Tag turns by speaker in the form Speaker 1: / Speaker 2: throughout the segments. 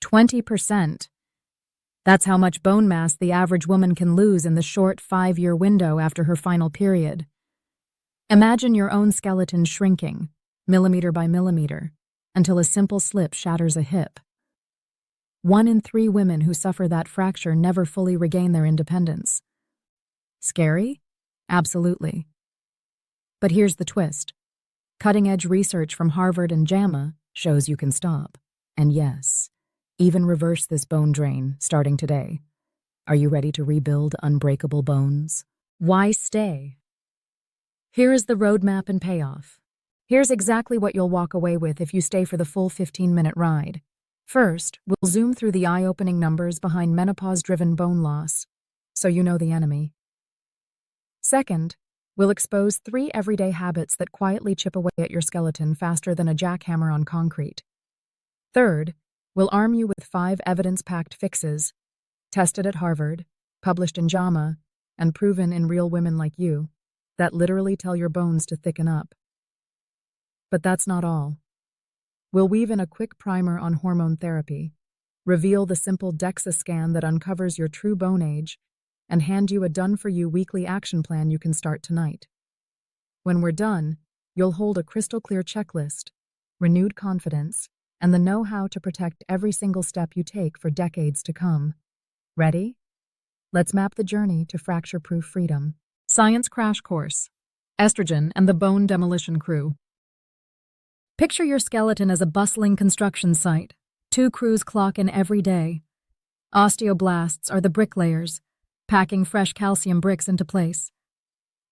Speaker 1: 20%. That's how much bone mass the average woman can lose in the short 5-year window after her final period. Imagine your own skeleton shrinking, millimeter by millimeter, until a simple slip shatters a hip. 1 in 3 women who suffer that fracture never fully regain their independence. Scary? Absolutely. But here's the twist. Cutting-edge research from Harvard and JAMA shows you can stop. And yes, even reverse this bone drain starting today. Are you ready to rebuild unbreakable bones? Why stay? Here is the roadmap and payoff. Here's exactly what you'll walk away with if you stay for the full 15-minute ride. First, we'll zoom through the eye-opening numbers behind menopause-driven bone loss, so you know the enemy. Second, we'll expose 3 everyday habits that quietly chip away at your skeleton faster than a jackhammer on concrete. Third, we'll arm you with 5 evidence-packed fixes, tested at Harvard, published in JAMA, and proven in real women like you, that literally tell your bones to thicken up. But that's not all. We'll weave in a quick primer on hormone therapy, reveal the simple DEXA scan that uncovers your true bone age, and hand you a done-for-you weekly action plan you can start tonight. When we're done, you'll hold a crystal-clear checklist, renewed confidence, and the know-how to protect every single step you take for decades to come. Ready? Let's map the journey to fracture-proof freedom. Science Crash Course. Estrogen and the Bone Demolition Crew. Picture your skeleton as a bustling construction site. 2 crews clock in every day. Osteoblasts are the bricklayers, packing fresh calcium bricks into place.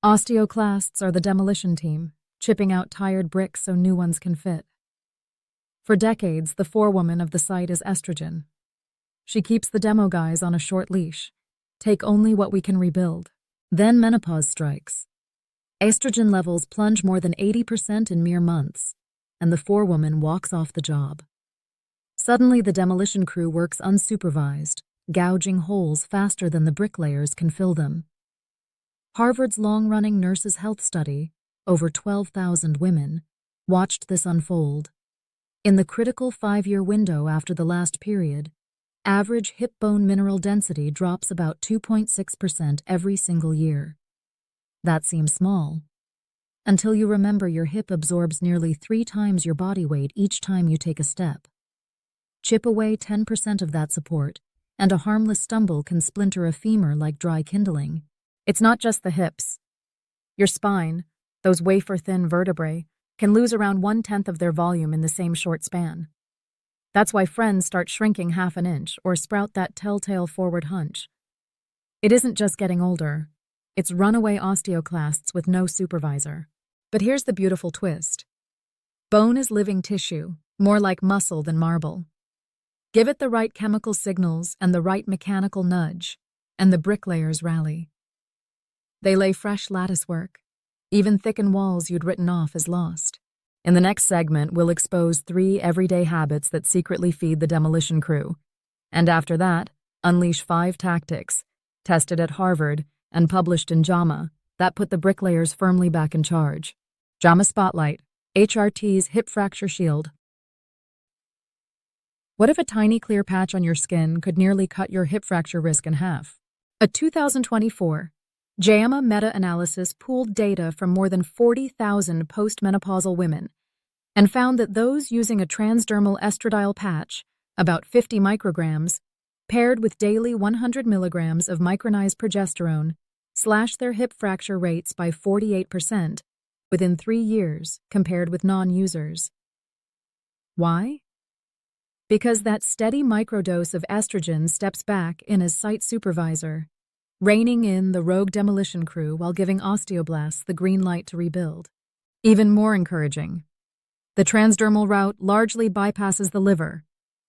Speaker 1: Osteoclasts are the demolition team, chipping out tired bricks so new ones can fit. For decades, the forewoman of the site is estrogen. She keeps the demo guys on a short leash. Take only what we can rebuild. Then menopause strikes. Estrogen levels plunge more than 80% in mere months, and the forewoman walks off the job. Suddenly, the demolition crew works unsupervised, gouging holes faster than the bricklayers can fill them. Harvard's long-running Nurses' Health Study, over 12,000 women, watched this unfold. In the critical 5-year window after the last period, average hip bone mineral density drops about 2.6% every single year. That seems small, until you remember your hip absorbs nearly 3 times your body weight each time you take a step. Chip away 10% of that support, and a harmless stumble can splinter a femur like dry kindling. It's not just the hips. Your spine, those wafer-thin vertebrae, can lose around 1/10 of their volume in the same short span. That's why friends start shrinking half an inch or sprout that telltale forward hunch. It isn't just getting older. It's runaway osteoclasts with no supervisor. But here's the beautiful twist. Bone is living tissue, more like muscle than marble. Give it the right chemical signals and the right mechanical nudge, and the bricklayers rally. They lay fresh lattice work, even thicken walls you'd written off as lost. In the next segment, we'll expose 3 everyday habits that secretly feed the demolition crew. And after that, unleash 5 tactics, tested at Harvard and published in JAMA, that put the bricklayers firmly back in charge. JAMA Spotlight, HRT's Hip Fracture Shield. What if a tiny clear patch on your skin could nearly cut your hip fracture risk in half? A 2024 JAMA meta-analysis pooled data from more than 40,000 postmenopausal women and found that those using a transdermal estradiol patch, about 50 micrograms, paired with daily 100 milligrams of micronized progesterone, slashed their hip fracture rates by 48% within 3 years compared with non-users. Why? Because that steady microdose of estrogen steps back in as site supervisor, reining in the rogue demolition crew while giving osteoblasts the green light to rebuild. Even more encouraging, the transdermal route largely bypasses the liver,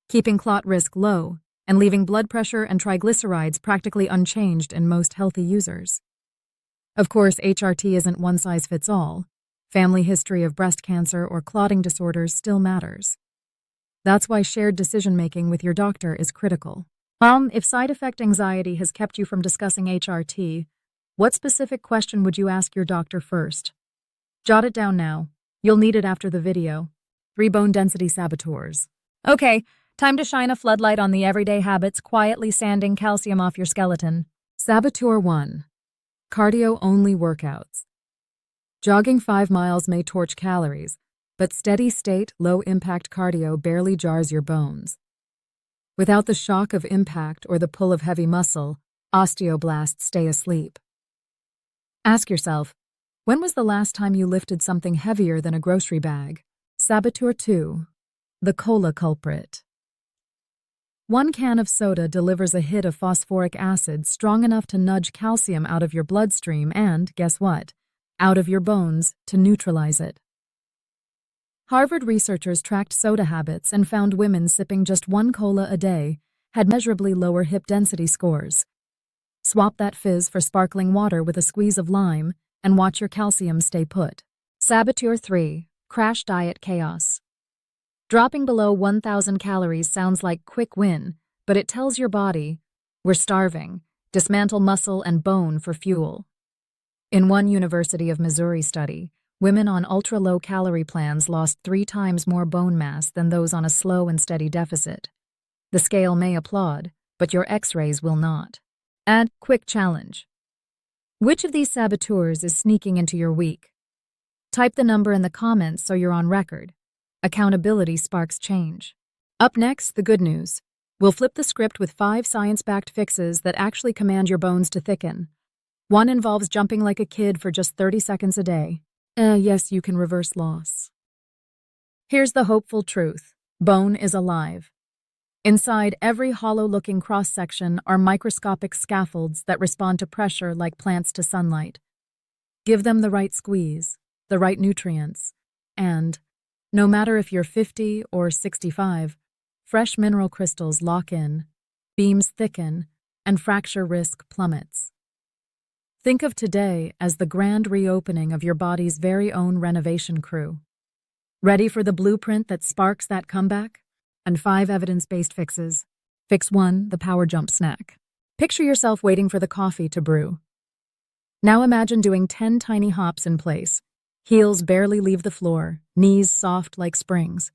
Speaker 1: keeping clot risk low and leaving blood pressure and triglycerides practically unchanged in most healthy users. Of course, HRT isn't one size fits all. Family history of breast cancer or clotting disorders still matters. That's why shared decision-making with your doctor is critical. If side effect anxiety has kept you from discussing HRT, what specific question would you ask your doctor first? Jot it down now. You'll need it after the video. 3 bone density saboteurs. Okay, Time to shine a floodlight on the everyday habits quietly sanding calcium off your skeleton. Saboteur 1. Cardio-only workouts. Jogging 5 miles may torch calories, but steady-state, low-impact cardio barely jars your bones. Without the shock of impact or the pull of heavy muscle, osteoblasts stay asleep. Ask yourself, when was the last time you lifted something heavier than a grocery bag? Saboteur 2. The cola culprit. 1 can of soda delivers a hit of phosphoric acid strong enough to nudge calcium out of your bloodstream and, guess what? Out of your bones to neutralize it. Harvard researchers tracked soda habits and found women sipping just 1 cola a day had measurably lower hip density scores. Swap that fizz for sparkling water with a squeeze of lime and watch your calcium stay put. Saboteur 3. Crash diet chaos. Dropping below 1,000 calories sounds like quick win, but it tells your body, we're starving, dismantle muscle and bone for fuel. In one University of Missouri study, women on ultra-low-calorie plans lost 3 times more bone mass than those on a slow and steady deficit. The scale may applaud, but your X-rays will not. Add quick challenge. Which of these saboteurs is sneaking into your week? Type the number in the comments so you're on record. Accountability sparks change. Up next, the good news. We'll flip the script with 5 science-backed fixes that actually command your bones to thicken. 1 involves jumping like a kid for just 30 seconds a day. Yes, you can reverse loss. Here's the hopeful truth. Bone is alive. Inside every hollow-looking cross-section are microscopic scaffolds that respond to pressure like plants to sunlight. Give them the right squeeze, the right nutrients, and, no matter if you're 50 or 65, fresh mineral crystals lock in, beams thicken, and fracture risk plummets. Think of today as the grand reopening of your body's very own renovation crew. Ready for the blueprint that sparks that comeback? And 5 evidence-based fixes. Fix 1, the power jump snack. Picture yourself waiting for the coffee to brew. Now imagine doing 10 tiny hops in place. Heels barely leave the floor, knees soft like springs.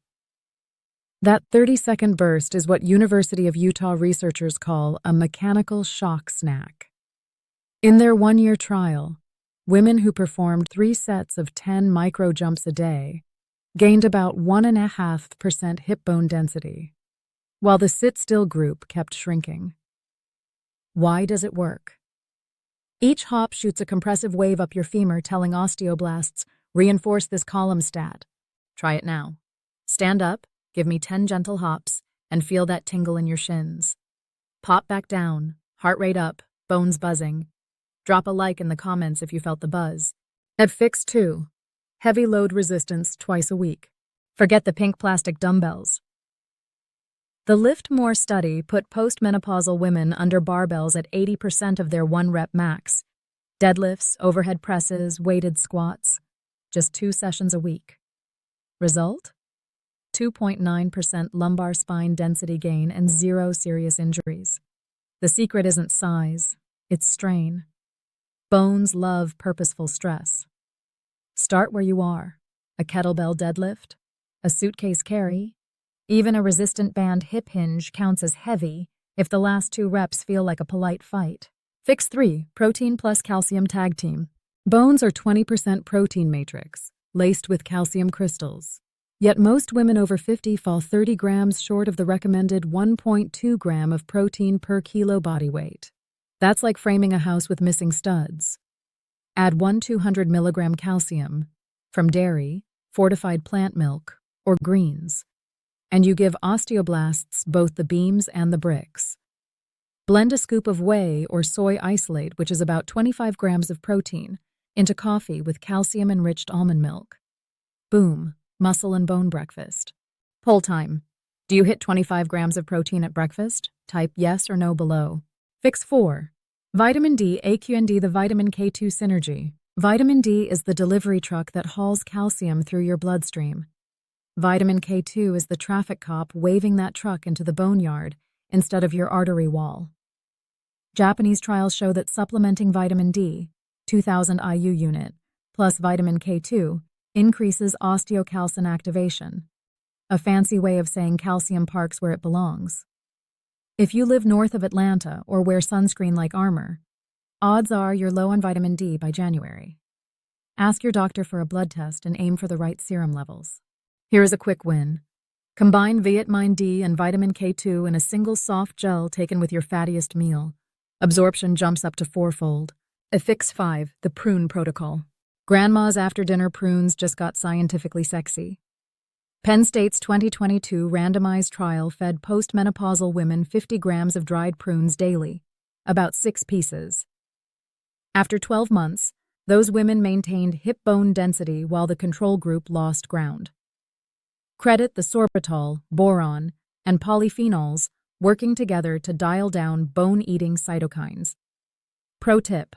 Speaker 1: That 30-second burst is what University of Utah researchers call a mechanical shock snack. In their 1-year trial, women who performed 3 sets of 10 micro jumps a day gained about 1.5% hip bone density, while the sit-still group kept shrinking. Why does it work? Each hop shoots a compressive wave up your femur telling osteoblasts, reinforce this column stat. Try it now. Stand up, give me 10 gentle hops, and feel that tingle in your shins. Pop back down, heart rate up, bones buzzing. Drop a like in the comments if you felt the buzz. At Fix 2. Heavy load resistance twice a week. Forget the pink plastic dumbbells. The Lift More study put postmenopausal women under barbells at 80% of their 1-rep max. Deadlifts, overhead presses, weighted squats. Just 2 sessions a week. Result? 2.9% lumbar spine density gain and 0 serious injuries. The secret isn't size, it's strain. Bones love purposeful stress. Start where you are. A kettlebell deadlift, a suitcase carry, even a resistant band hip hinge counts as heavy if the last 2 reps feel like a polite fight. Fix 3, protein plus calcium tag team. Bones are 20% protein matrix, laced with calcium crystals. Yet most women over 50 fall 30 grams short of the recommended 1.2 gram of protein per kilo body weight. That's like framing a house with missing studs. Add 1 200 milligram calcium from dairy, fortified plant milk, or greens, and you give osteoblasts both the beams and the bricks. Blend a scoop of whey or soy isolate, which is about 25 grams of protein, into coffee with calcium-enriched almond milk. Boom, muscle and bone breakfast. Poll time. Do you hit 25 grams of protein at breakfast? Type yes or no below. Fix 4. Vitamin D, AQND, the vitamin K2 synergy. Vitamin D is the delivery truck that hauls calcium through your bloodstream. Vitamin K2 is the traffic cop waving that truck into the boneyard instead of your artery wall. Japanese trials show that supplementing vitamin D, 2000 IU unit, plus vitamin K2 increases osteocalcin activation. a fancy way of saying calcium parks where it belongs. If you live north of Atlanta or wear sunscreen like armor, odds are you're low on vitamin D by January. Ask your doctor for a blood test and aim for the right serum levels. Here is a quick win. Combine vitamin D and vitamin K2 in a single soft gel taken with your fattiest meal. Absorption jumps up to 4-fold. Affix 5, the prune protocol. Grandma's after-dinner prunes just got scientifically sexy. Penn State's 2022 randomized trial fed postmenopausal women 50 grams of dried prunes daily, about 6 pieces. After 12 months, those women maintained hip bone density while the control group lost ground. Credit the sorbitol, boron, and polyphenols working together to dial down bone-eating cytokines. Pro tip: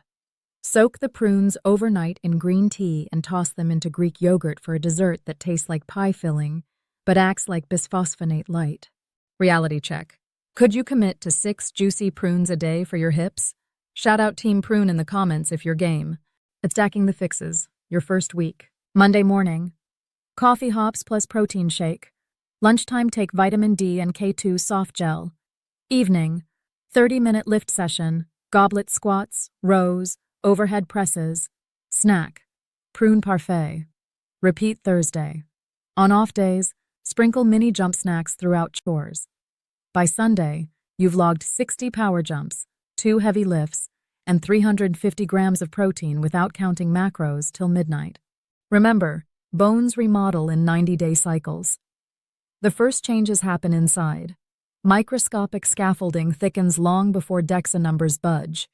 Speaker 1: soak the prunes overnight in green tea and toss them into Greek yogurt for a dessert that tastes like pie filling, but acts like bisphosphonate light. Reality check. Could you commit to 6 juicy prunes a day for your hips? Shout out Team Prune in the comments if you're game. At Stacking the Fixes, your first week. Monday morning, coffee hops plus protein shake. Lunchtime, take vitamin D and K2 soft gel. Evening, 30-minute lift session, goblet squats, rows, overhead presses. Snack, prune parfait. Repeat Thursday. On off days, sprinkle mini jump snacks throughout chores. By Sunday, you've logged 60 power jumps, 2 heavy lifts, and 350 grams of protein without counting macros till midnight. Remember, bones remodel in 90-day cycles. The first changes happen inside. Microscopic scaffolding thickens long before DEXA numbers budge.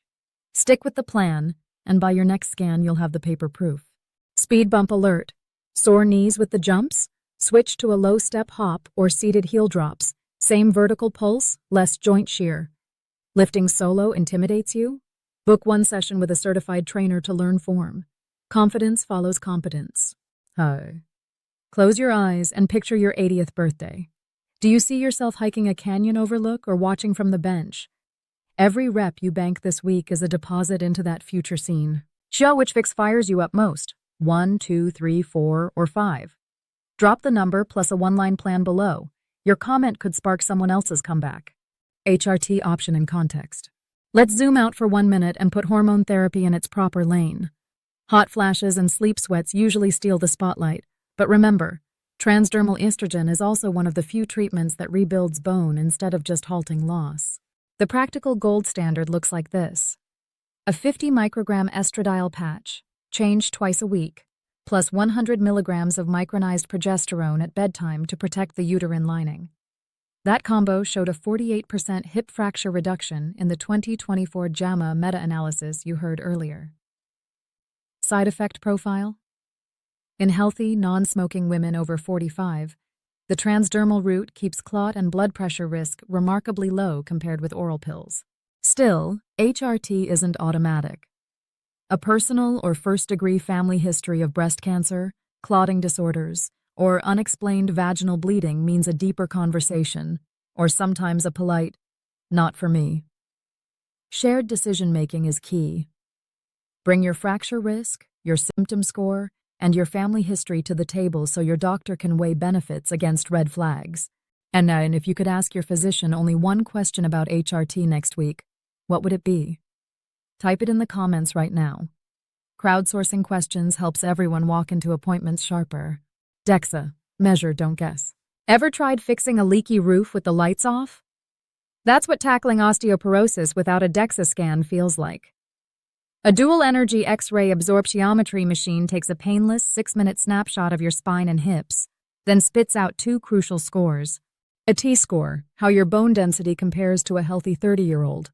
Speaker 1: Stick with the plan, and by your next scan you'll have the paper proof. Speed bump alert. Sore knees with the jumps? Switch to a low-step hop or seated heel drops. Same vertical pulse, less joint shear. Lifting solo intimidates you? Book 1 session with a certified trainer to learn form. Confidence follows competence. Hi. Close your eyes and picture your 80th birthday. Do you see yourself hiking a canyon overlook or watching from the bench? Every rep you bank this week is a deposit into that future scene. Show which fix fires you up most. 1, 2, 3, 4, or 5. Drop the number plus a 1-line plan below. Your comment could spark someone else's comeback. HRT option and context. Let's zoom out for 1 minute and put hormone therapy in its proper lane. Hot flashes and sleep sweats usually steal the spotlight, but remember, transdermal estrogen is also one of the few treatments that rebuilds bone instead of just halting loss. The practical gold standard looks like this: a 50 microgram estradiol patch, changed twice a week, plus 100 milligrams of micronized progesterone at bedtime to protect the uterine lining. That combo showed a 48% hip fracture reduction in the 2024 JAMA meta-analysis you heard earlier. Side effect profile? In healthy, non-smoking women over 45, the transdermal route keeps clot and blood pressure risk remarkably low compared with oral pills. Still, HRT isn't automatic. A personal or first-degree family history of breast cancer, clotting disorders, or unexplained vaginal bleeding means a deeper conversation, or sometimes a polite, "not for me." Shared decision-making is key. Bring your fracture risk, your symptom score, and your family history to the table so your doctor can weigh benefits against red flags. And if you could ask your physician only one question about HRT next week, what would it be? Type it in the comments right now. Crowdsourcing questions helps everyone walk into appointments sharper. DEXA. Measure, don't guess. Ever tried fixing a leaky roof with the lights off? That's what tackling osteoporosis without a DEXA scan feels like. A dual-energy X-ray absorptiometry machine takes a painless 6-minute snapshot of your spine and hips, then spits out 2 crucial scores. A T-score, how your bone density compares to a healthy 30-year-old.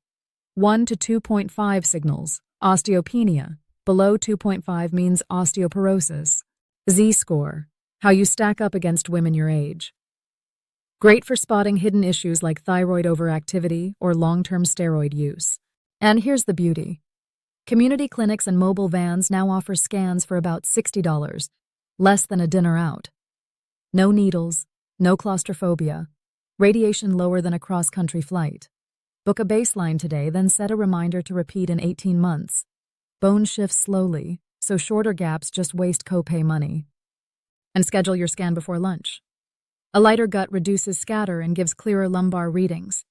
Speaker 1: 1 to 2.5 signals, osteopenia. Below 2.5 means osteoporosis. Z-score, how you stack up against women your age. Great for spotting hidden issues like thyroid overactivity or long-term steroid use. And here's the beauty. Community clinics and mobile vans now offer scans for about $60, less than a dinner out. No needles, no claustrophobia, radiation lower than a cross-country flight. Book a baseline today, then set a reminder to repeat in 18 months. Bone shifts slowly, so shorter gaps just waste copay money. And schedule your scan before lunch. A lighter gut reduces scatter and gives clearer lumbar readings.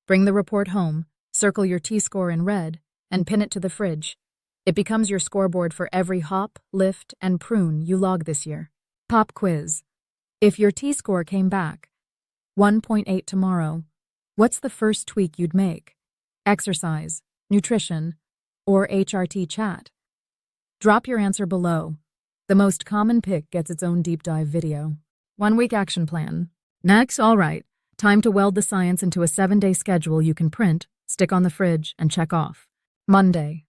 Speaker 1: Bring the report home, circle your T-score in red, and pin it to the fridge. It becomes your scoreboard for every hop, lift, and prune you log this year. Pop quiz. If your T-score came back 1.8 tomorrow, what's the first tweak you'd make? Exercise, nutrition, or HRT chat? Drop your answer below. The most common pick gets its own deep dive video. 1 week action plan. Next, all right, time to weld the science into a 7-day schedule you can print, stick on the fridge, and check off. Monday.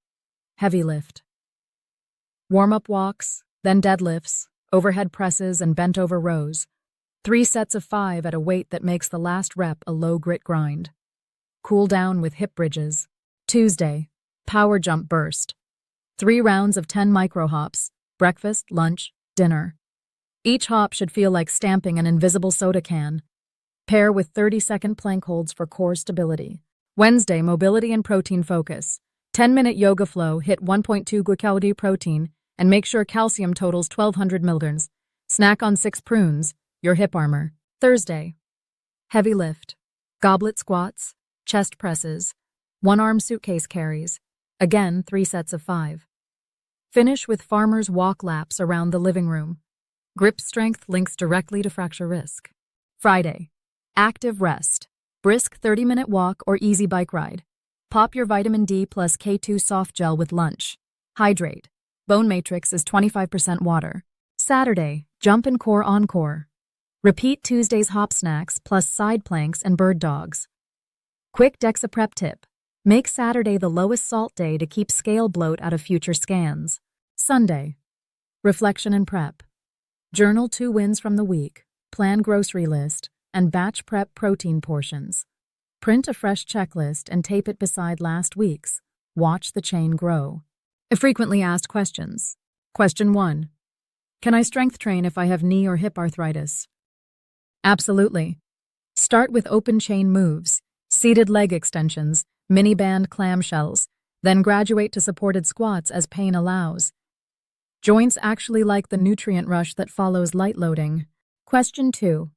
Speaker 1: Heavy lift. Warm-up walks, then deadlifts, overhead presses, and bent-over rows. 3 sets of 5 at a weight that makes the last rep a low-grit grind. Cool down with hip bridges. Tuesday. Power jump burst. 3 rounds of 10 micro hops, breakfast, lunch, dinner. Each hop should feel like stamping an invisible soda can. Pair with 30-second plank holds for core stability. Wednesday, mobility and protein focus. 10-minute yoga flow, hit 1.2 glucality protein, and make sure calcium totals 1,200 mg. Snack on 6 prunes, your hip armor. Thursday. Heavy lift. Goblet squats, chest presses, 1-arm suitcase carries. Again, 3 sets of 5. Finish with farmer's walk laps around the living room. Grip strength links directly to fracture risk. Friday. Active rest. Brisk 30-minute walk or easy bike ride. Pop your vitamin D plus K2 soft gel with lunch. Hydrate. Bone matrix is 25% water. Saturday. Jump and core encore. Repeat Tuesday's hop snacks plus side planks and bird dogs. Quick DEXA prep tip. Make Saturday the lowest salt day to keep scale bloat out of future scans. Sunday. Reflection and prep. Journal 2 wins from the week, plan grocery list, and batch prep protein portions. Print a fresh checklist and tape it beside last week's. Watch the chain grow. Frequently asked questions. Question 1. Can I strength train if I have knee or hip arthritis? Absolutely. Start with open chain moves, seated leg extensions, mini band clamshells, then graduate to supported squats as pain allows. Joints actually like the nutrient rush that follows light loading. Question 2.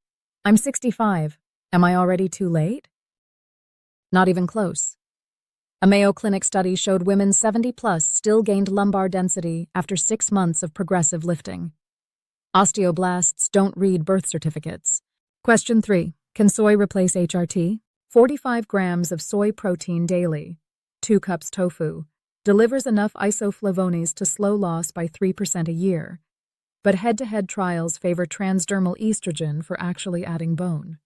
Speaker 1: I'm 65. Am I already too late? Not even close. A Mayo Clinic study showed women 70 plus still gained lumbar density after 6 months of progressive lifting. Osteoblasts don't read birth certificates. Question 3. Can soy replace HRT? 45 grams of soy protein daily, 2 cups tofu, delivers enough isoflavones to slow loss by 3% a year. But head-to-head trials favor transdermal estrogen for actually adding bone.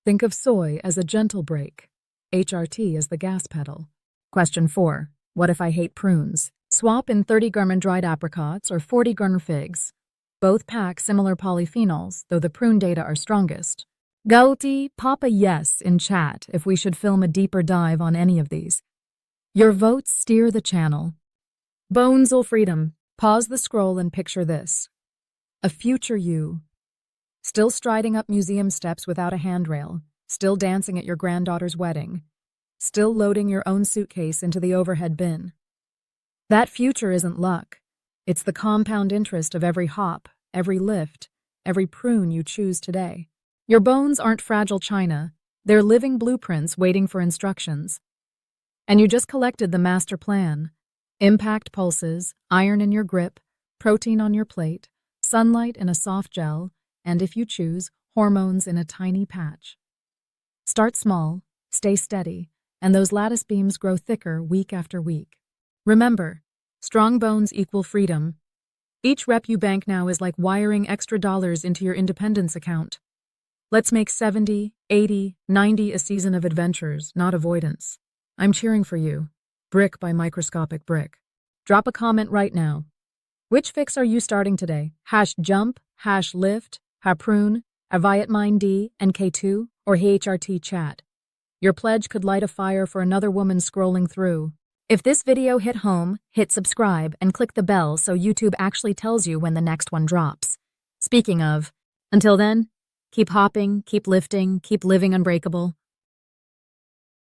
Speaker 1: Think of soy as a gentle brake, HRT as the gas pedal. Question 4. What if I hate prunes? Swap in 30-gram dried apricots or 40-gram figs. Both pack similar polyphenols, though the prune data are strongest. Guilty, pop a yes in chat if we should film a deeper dive on any of these. Your votes steer the channel. Bonesal freedom. Pause the scroll and picture this. A future you. Still striding up museum steps without a handrail. Still dancing at your granddaughter's wedding. Still loading your own suitcase into the overhead bin. That future isn't luck. It's the compound interest of every hop, every lift, every prune you choose today. Your bones aren't fragile china. They're living blueprints waiting for instructions. And you just collected the master plan. Impact pulses, iron in your grip, protein on your plate, sunlight in a soft gel, and if you choose, hormones in a tiny patch. Start small, stay steady, and those lattice beams grow thicker week after week. Remember, strong bones equal freedom. Each rep you bank now is like wiring extra dollars into your independence account. Let's make 70, 80, 90 a season of adventures, not avoidance. I'm cheering for you. Brick by microscopic brick. Drop a comment right now. Which fix are you starting today? #jump, #lift, #prune, #vitamine and K2, or HRT chat? Your pledge could light a fire for another woman scrolling through. If this video hit home, hit subscribe and click the bell so YouTube actually tells you when the next one drops. Speaking of, until then, keep hopping, keep lifting, keep living unbreakable.